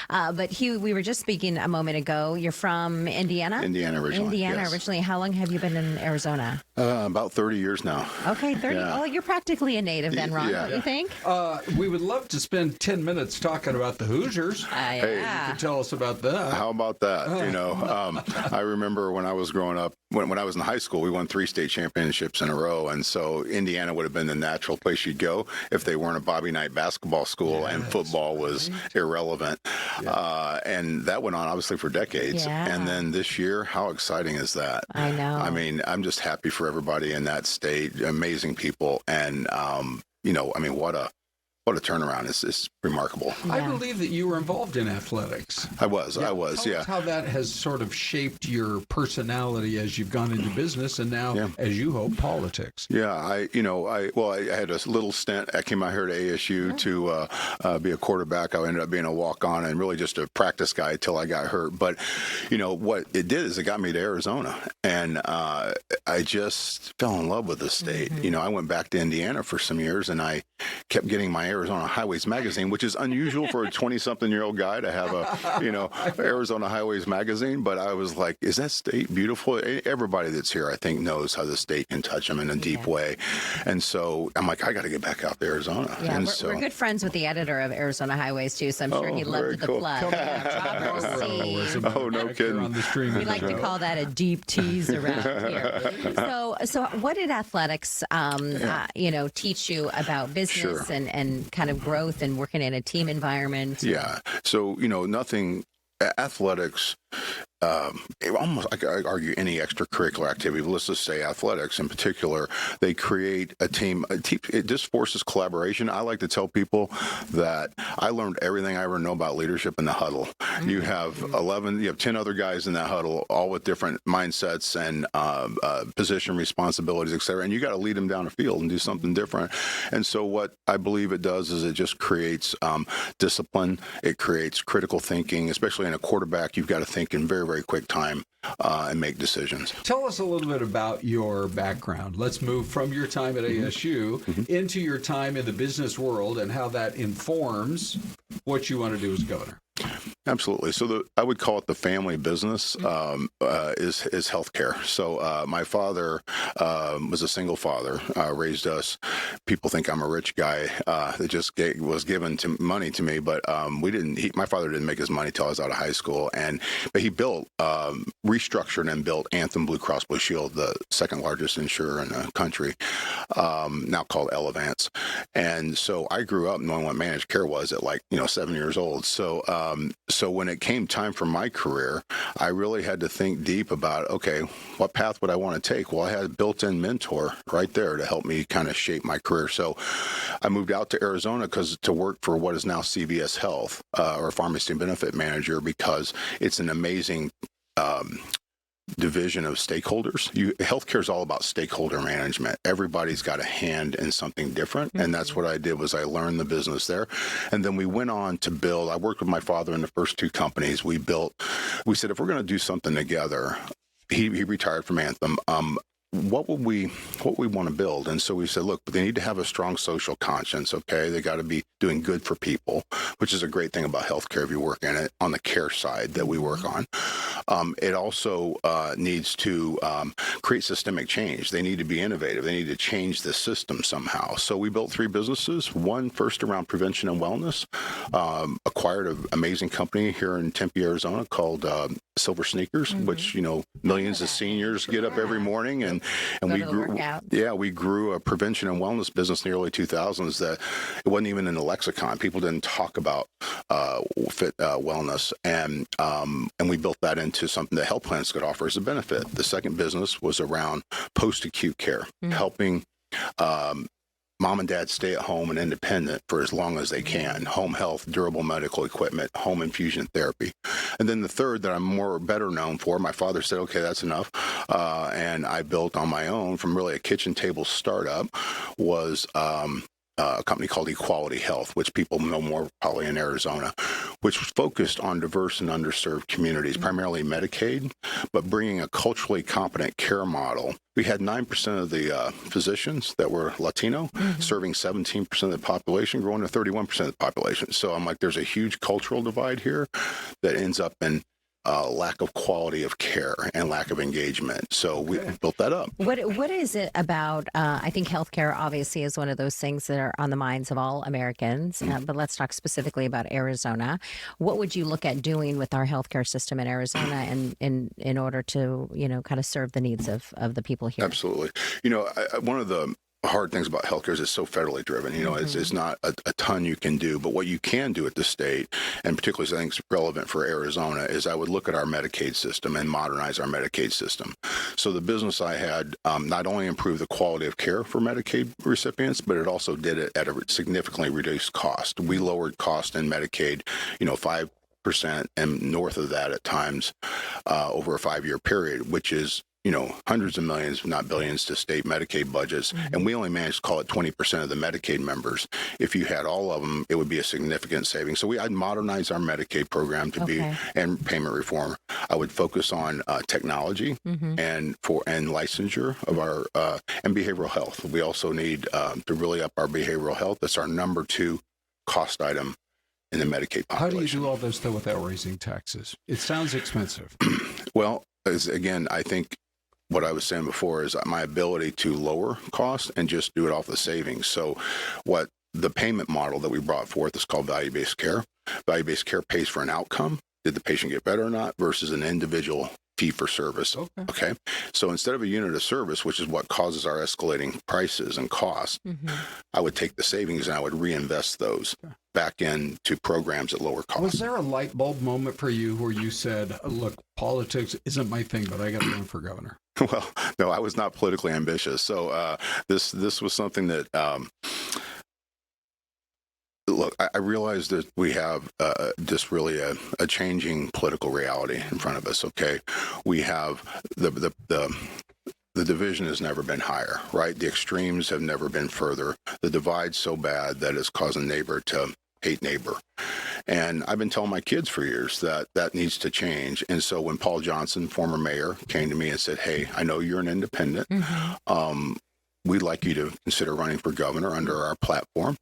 But Hugh, we were just speaking a moment ago. You're from Indiana? Indiana originally. Indiana yes. originally. How long have you been in Arizona? About 30 years now. Okay, 30. Yeah. Oh, you're practically a native then, Ron, Yeah. don't you think? We would love to spend 10 minutes talking about the Hoosiers. Hey. You can tell us about that. How about that? I remember when I was growing up, when I was in high school, we won 3 state championships in a row. And so Indiana would have been the natural place you'd go if they weren't a Bobby Knight basketball school and football was irrelevant. And that went on, obviously, for decades. Yeah. And then this year, how exciting is that? I know. I mean, I'm just happy for everybody in that state. Amazing people. And, what a turnaround. It's remarkable. I believe that you were involved in athletics. I was, Tell us how that has sort of shaped your personality as you've gone into business and now, as you hope, politics. Yeah, I had a little stint. I came out here to ASU to be a quarterback. I ended up being a walk-on and really just a practice guy till I got hurt. But, what it did is it got me to Arizona. And I just fell in love with the state. I went back to Indiana for some years, and I kept getting my Arizona Highways magazine, which is unusual for a 20-something-year-old guy to have Arizona Highways magazine. But I was like, is that state beautiful? Everybody that's here, I think, knows how the state can touch them in a deep way. And so I'm like, I got to get back out to Arizona. Yeah, and we're good friends with the editor of Arizona Highways, too, so I'm sure he loved the cool. plug. Robert C. Oh, no kidding. On the stream We like to call that a deep tease around here. So what did athletics, teach you about business and kind of growth and working in a team environment? Yeah. So, athletics, almost, I could argue any extracurricular activity, but let's just say athletics in particular, they create a team. It just forces collaboration. I like to tell people that I learned everything I ever know about leadership in the huddle. You have 10 other guys in that huddle, all with different mindsets and position responsibilities, et cetera. And you got to lead them down the field and do something different. And so what I believe it does is it just creates discipline. It creates critical thinking, especially in a quarterback. You've got to think in very, very quick time and make decisions. Tell us a little bit about your background. Let's move from your time at ASU into your time in the business world and how that informs what you want to do as governor. Absolutely. So I would call it the family business is healthcare. So my father was a single father, raised us. People think I'm a rich guy that just was given money to me, but we didn't. My father didn't make his money till I was out of high school, but he built, restructured and built Anthem Blue Cross Blue Shield, the second largest insurer in the country, now called Elevance. And so I grew up knowing what managed care was at 7 years old. So when it came time for my career, I really had to think deep about, okay, what path would I want to take? Well, I had a built-in mentor right there to help me kind of shape my career. So I moved out to Arizona to work for what is now CVS Health, or Pharmacy and Benefit Manager, because it's an amazing division of stakeholders. Healthcare is all about stakeholder management. Everybody's got a hand in something different, and that's what I did. Was I learned the business there, and then we went on to build. I worked with my father in the first 2 companies. We said, if we're going to do something together, he retired from Anthem. What would we want to build? And so we said, look, they need to have a strong social conscience. Okay, they got to be doing good for people, which is a great thing about healthcare if you work in it on the care side that we work on. It also needs to create systemic change. They need to be innovative. They need to change the system somehow. So we built 3 businesses. One first around prevention and wellness. Acquired an amazing company here in Tempe, Arizona called Silver Sneakers, which millions of seniors get up every morning, and we grew a prevention and wellness business in the early 2000s that it wasn't even in the lexicon. People didn't talk about fit wellness, and we built that into something that health plans could offer as a benefit. The second business was around post-acute care, helping mom and dad stay at home and independent for as long as they can. Home health, durable medical equipment, home infusion therapy. And then the third that I'm better known for, my father said, okay, that's enough. And I built on my own from really a kitchen table startup, was a company called Equality Health, which people know more probably in Arizona, which was focused on diverse and underserved communities, primarily Medicaid, but bringing a culturally competent care model. We had 9% of the physicians that were Latino, serving 17% of the population, growing to 31% of the population. So I'm like, there's a huge cultural divide here that ends up in lack of quality of care and lack of engagement. So we built that up. What is it about? I think healthcare obviously is one of those things that are on the minds of all Americans. But let's talk specifically about Arizona. What would you look at doing with our healthcare system in Arizona, and in order to kind of serve the needs of the people here? Absolutely. One of the hard things about healthcare is it's so federally driven. It's not a ton you can do, but what you can do at the state, and particularly I think it's relevant for Arizona, is I would look at our Medicaid system and modernize our Medicaid system. So the business I had not only improved the quality of care for Medicaid recipients, but it also did it at a significantly reduced cost. We lowered cost in Medicaid, 5% and north of that at times over a 5-year period, which is hundreds of millions, if not billions, to state Medicaid budgets. And we only managed to call it 20% of the Medicaid members. If you had all of them, it would be a significant savings. So I'd modernize our Medicaid program to be, and payment reform. I would focus on technology and licensure of our, and behavioral health. We also need to really up our behavioral health. That's our number 2 cost item in the Medicaid population. How do you do all this, though, without raising taxes? It sounds expensive. Well, again, I think what I was saying before is my ability to lower costs and just do it off the savings. So what the payment model that we brought forth is called value-based care. Value-based care pays for an outcome. Did the patient get better or not versus an individual fee for service. Okay. So instead of a unit of service, which is what causes our escalating prices and costs, I would take the savings and I would reinvest those back into programs at lower cost. Was there a light bulb moment for you where you said, look, politics isn't my thing, but I got to run for governor? Well, no, I was not politically ambitious. So this was something that, look, I realize that we have just really a changing political reality in front of us. Okay, we have the division has never been higher, right? The extremes have never been further. The divide's so bad that it's causing neighbor to hate neighbor. And I've been telling my kids for years that needs to change. And so when Paul Johnson, former mayor, came to me and said, hey, I know you're an independent. We'd like you to consider running for governor under our platform.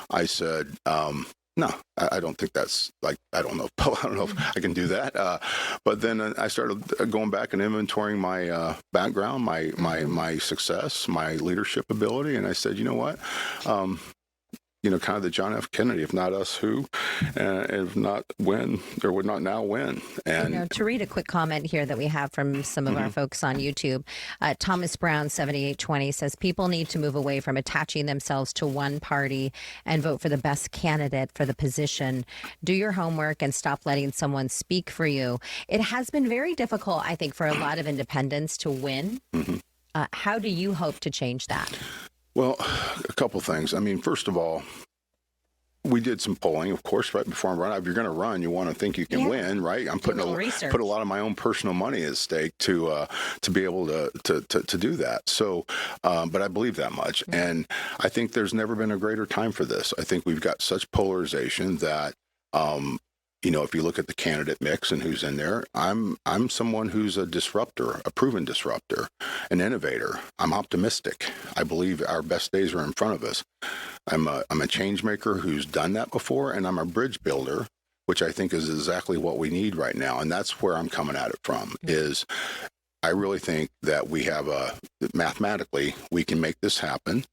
I said, no, I don't think that's I don't know if I can do that. But then I started going back and inventorying my background, my success, my leadership ability. And I said, you know what? Kind of the John F. Kennedy, if not us, who? If not when, or would not now when? And to read a quick comment here that we have from some of our folks on YouTube, Thomas Brown 7820 says people need to move away from attaching themselves to one party and vote for the best candidate for the position. Do your homework and stop letting someone speak for you. It has been very difficult, I think, for a lot of independents to win. How do you hope to change that? Well, a couple things. I mean, first of all, we did some polling, of course, right before I run. If you're going to run, you want to think you can win, right? I'm putting put a lot of my own personal money at stake to be able to do that. So, but I believe that much, and I think there's never been a greater time for this. I think we've got such polarization that. If you look at the candidate mix and who's in there, I'm someone who's a disruptor, a proven disruptor, an innovator. I'm optimistic. I believe our best days are in front of us. I'm a change maker who's done that before, and I'm a bridge builder, which I think is exactly what we need right now. And that's where I'm coming at it from, is I really think that we have mathematically, we can make this happen.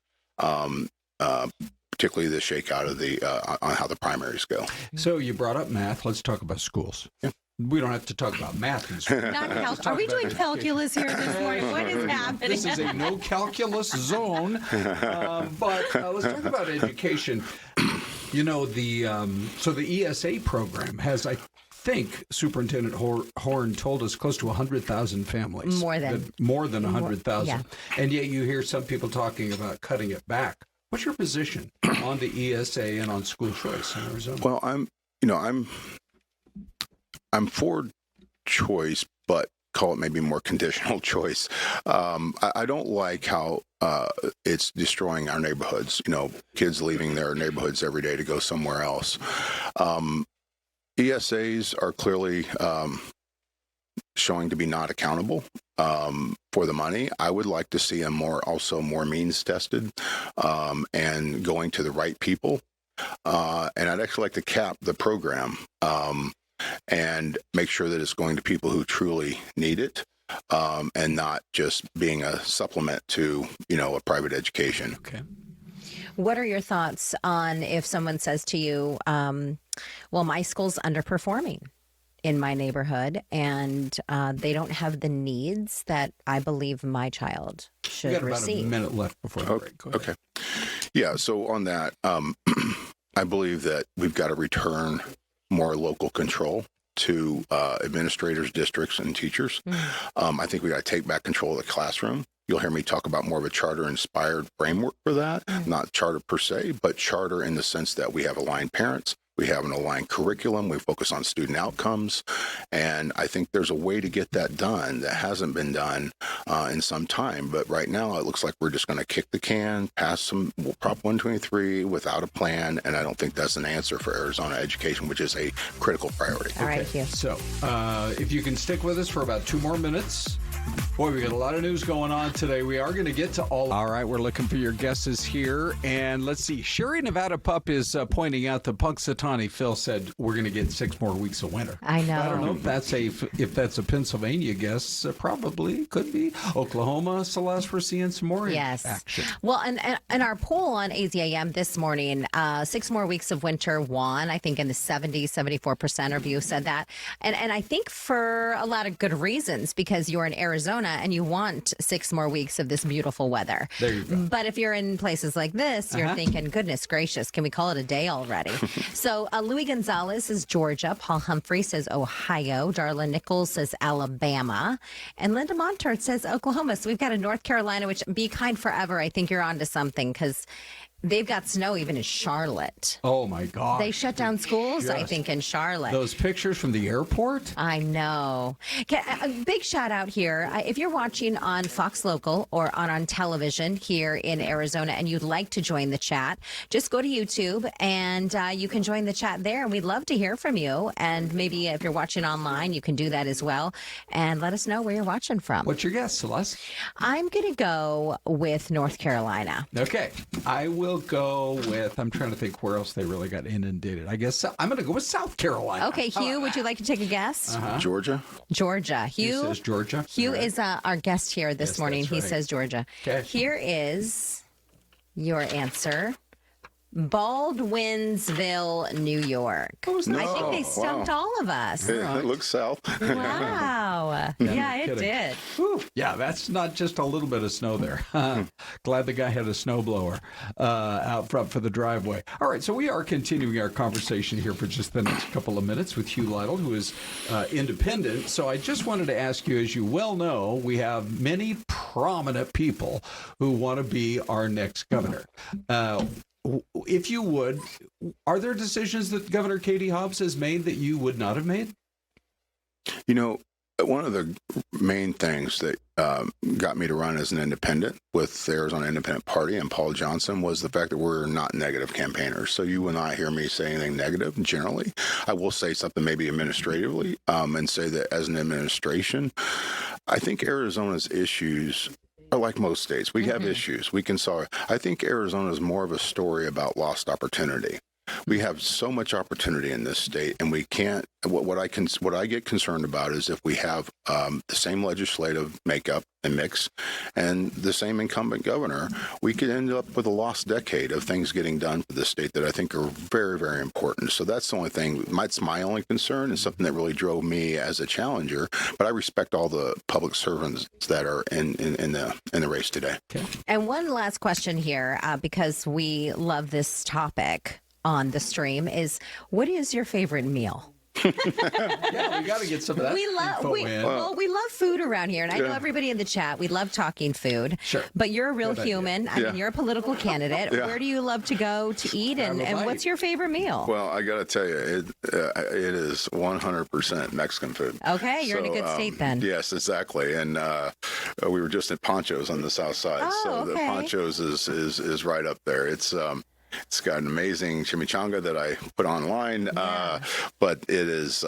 Particularly the shakeout of on how the primaries go. So you brought up math. Let's talk about schools. Yeah. We don't have to talk about math in school. Are we doing calculus here this morning? What is happening? This is a no calculus zone. But let's talk about education. The ESA program has, I think Superintendent Horn told us, close to 100,000 families. More than 100,000. Yeah. And yet you hear some people talking about cutting it back. What's your position on the ESA and on school choice in Arizona? Well, I'm for choice, but call it maybe more conditional choice. I don't like how it's destroying our neighborhoods. Kids leaving their neighborhoods every day to go somewhere else. ESAs are clearly showing to be not accountable for the money. I would like to see them more means tested and going to the right people. And I'd actually like to cap the program and make sure that it's going to people who truly need it and not just being a supplement to, a private education. Okay. What are your thoughts on if someone says to you, well, my school's underperforming in my neighborhood and they don't have the needs that I believe my child should receive? About a minute left before the break. Okay. Yeah, so on that, I believe that we've got to return more local control to administrators, districts, and teachers. I think we got to take back control of the classroom. You'll hear me talk about more of a charter-inspired framework for that, not charter per se, but charter in the sense that we have aligned parents, we have an aligned curriculum, we focus on student outcomes, and I think there's a way to get that done that hasn't been done in some time. But right now, it looks like we're just going to kick the can, pass some Prop 123 without a plan, and I don't think that's an answer for Arizona education, which is a critical priority. All right, Hugh. So if you can stick with us for about 2 more minutes. Boy, we got a lot of news going on today. We are going to get to all right, we're looking for your guesses here. And let's see. Sherry Nevada Pup is pointing out that Punxsutawney Phil said we're going to get 6 more weeks of winter. I know. I don't know if that's a Pennsylvania guess. Probably. Could be. Oklahoma, Celeste, we're seeing some more action. Well, and our poll on AZAM this morning, 6 more weeks of winter won. I think in the 74% of you said that. And I think for a lot of good reasons, because you're in Arizona and you want 6 more weeks of this beautiful weather. There you go. But if you're in places like this, you're thinking, goodness gracious, can we call it a day already? So Louis Gonzalez says Georgia. Paul Humphrey says Ohio. Darla Nichols says Alabama. And Linda Montart says Oklahoma. So we've got a North Carolina, which Be Kind Forever. I think you're onto something because they've got snow even in Charlotte. Oh, my God. They shut down schools, I think, in Charlotte. Those pictures from the airport? I know. A big shout out here. If you're watching on Fox Local or on television here in Arizona and you'd like to join the chat, just go to YouTube and you can join the chat there. And we'd love to hear from you. And maybe if you're watching online, you can do that as well. And let us know where you're watching from. What's your guess, Celeste? I'm going to go with North Carolina. Okay. I will go with, I'm trying to think where else they really got inundated. I guess I'm going to go with South Carolina. Okay, Hugh, would you like to take a guess? Georgia? Georgia. Hugh says Georgia. Hugh is our guest here this morning. He says Georgia. Okay. Here is your answer. Baldwinsville, New York. No, I think they stumped all of us. It looks south. Wow. Yeah, it did. Whew. Yeah, that's not just a little bit of snow there. Glad the guy had a snowblower out front for the driveway. All right, so we are continuing our conversation here for just the next couple of minutes with Hugh Lytle, who is independent. So I just wanted to ask you, as you well know, we have many prominent people who want to be our next governor. If you would, are there decisions that Governor Katie Hobbs has made that you would not have made? One of the main things that got me to run as an independent with the Arizona Independent Party and Paul Johnson was the fact that we're not negative campaigners. So you will not hear me say anything negative generally. I will say something maybe administratively and say that as an administration, I think Arizona's issues are like most states. We have issues. We can solve. I think Arizona is more of a story about lost opportunity. We have so much opportunity in this state, and we can't. What I get concerned about is if we have the same legislative makeup and mix, and the same incumbent governor, we could end up with a lost decade of things getting done for the state that I think are very, very important. So that's the only thing. That's my only concern, and something that really drove me as a challenger. But I respect all the public servants that are in the race today. Okay. And one last question here, because we love this topic on the stream, is what is your favorite meal? Yeah, we got to get some of that info in. Well, we love food around here, and I know everybody in the chat, we love talking food. Sure. But you're a real human. I mean, you're a political candidate. Where do you love to go to eat, and what's your favorite meal? Well, I got to tell you, it is 100% Mexican food. Okay, you're in a good state then. Yes, exactly. And we were just at Poncho's on the south side, the Poncho's is right up there. It's got an amazing chimichanga that I put online, but it's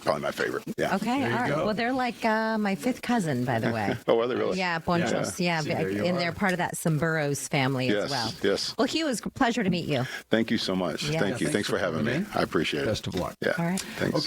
probably my favorite. Yeah. Okay, all right. Well, they're like my fifth cousin, by the way. Oh, are they really? Yeah, Ponchos. Yeah, and they're part of that Sombreros family as well. Yes. Well, Hugh, it was a pleasure to meet you. Thank you so much. Thank you. Thanks for having me. I appreciate it. Best of luck. Yeah. All right. Thanks.